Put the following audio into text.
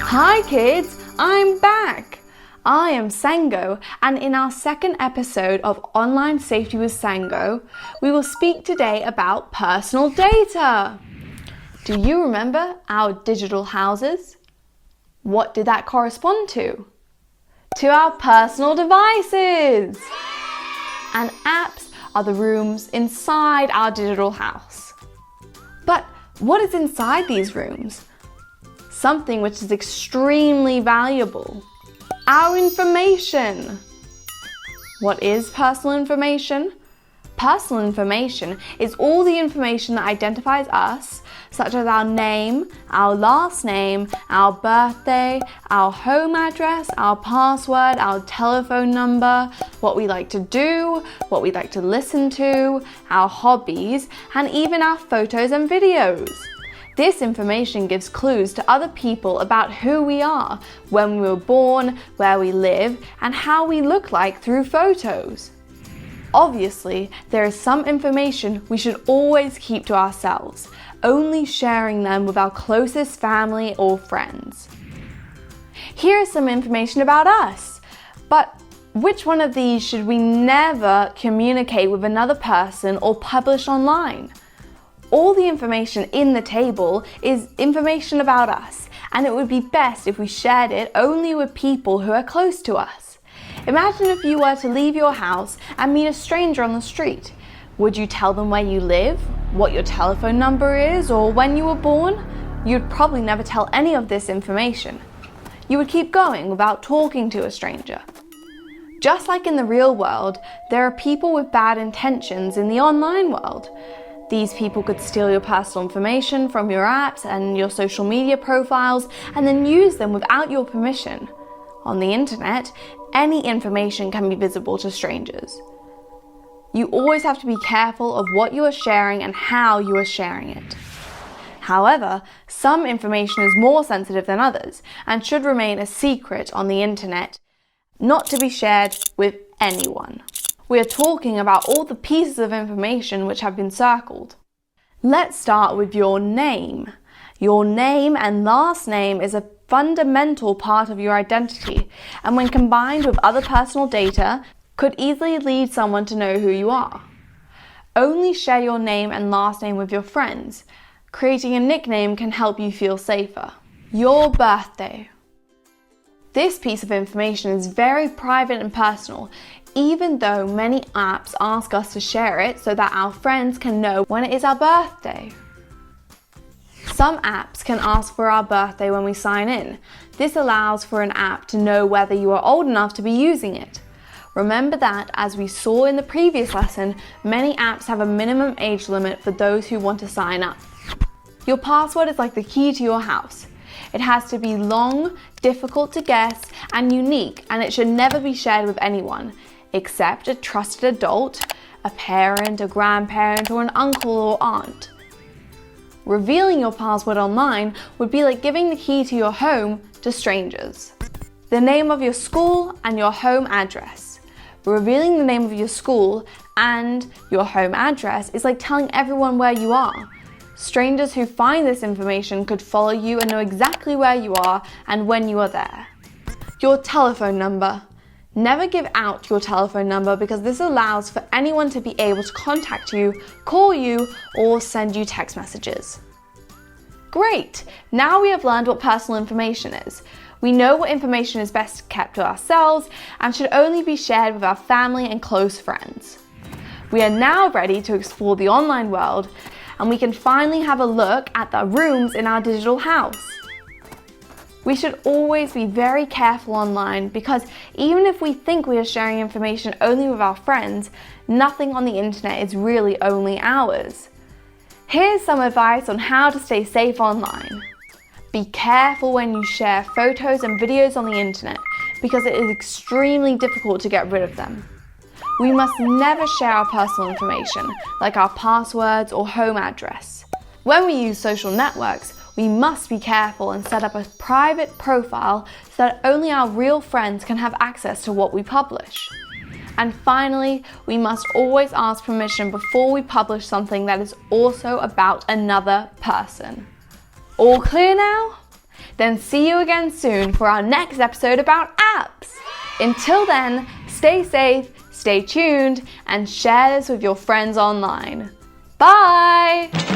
Hi kids, I'm back! I am Sangho, and in our second episode of Online Safety with Sangho, we will speak today about personal data. Do you remember our digital houses? What did that correspond to? To our personal devices! And apps are the rooms inside our digital house. But what is inside these rooms? Something which is extremely valuable. Our information. What is personal information? Personal information is all the information that identifies us, such as our name, our last name, our birthday, our home address, our password, our telephone number, what we like to do, what we like to listen to, our hobbies, and even our photos and videos. This information gives clues to other people about who we are, when we were born, where we live, and how we look like through photos. Obviously, there is some information we should always keep to ourselves, only sharing them with our closest family or friends. Here is some information about us, but which one of these should we never communicate with another person or publish online? All the information in the table is information about us, and it would be best if we shared it only with people who are close to us. Imagine if you were to leave your house and meet a stranger on the street. Would you tell them where you live, what your telephone number is, or when you were born? You'd probably never tell any of this information. You would keep going without talking to a stranger. Just like in the real world, there are people with bad intentions in the online world. These people could steal your personal information from your apps and your social media profiles and then use them without your permission. On the internet, any information can be visible to strangers. You always have to be careful of what you are sharing and how you are sharing it. However, some information is more sensitive than others and should remain a secret on the internet, not to be shared with anyone. We are talking about all the pieces of information which have been circled. Let's start with your name. Your name and last name is a fundamental part of your identity, and when combined with other personal data, could easily lead someone to know who you are. Only share your name and last name with your friends. Creating a nickname can help you feel safer. Your birthday. This piece of information is very private and personal, even though many apps ask us to share it so that our friends can know when it is our birthday. Some apps can ask for our birthday when we sign in. This allows for an app to know whether you are old enough to be using it. Remember that, as we saw in the previous lesson, many apps have a minimum age limit for those who want to sign up. Your password is like the key to your house. It has to be long, difficult to guess, and unique, and it should never be shared with anyone, except a trusted adult, a parent, a grandparent, or an uncle or aunt. Revealing your password online would be like giving the key to your home to strangers. The name of your school and your home address. Revealing the name of your school and your home address is like telling everyone where you are. Strangers who find this information could follow you and know exactly where you are and when you are there. Your telephone number. Never give out your telephone number because this allows for anyone to be able to contact you, call you, or send you text messages. Great! Now we have learned what personal information is. We know what information is best kept to ourselves and should only be shared with our family and close friends. We are now ready to explore the online world, and we can finally have a look at the rooms in our digital house. We should always be very careful online because even if we think we are sharing information only with our friends, nothing on the internet is really only ours. Here's some advice on how to stay safe online. Be careful when you share photos and videos on the internet because it is extremely difficult to get rid of them. We must never share our personal information, like our passwords or home address. When we use social networks, we must be careful and set up a private profile so that only our real friends can have access to what we publish. And finally, we must always ask permission before we publish something that is also about another person. All clear now? Then see you again soon for our next episode about apps. Until then, stay safe, stay tuned, and share this with your friends online. Bye!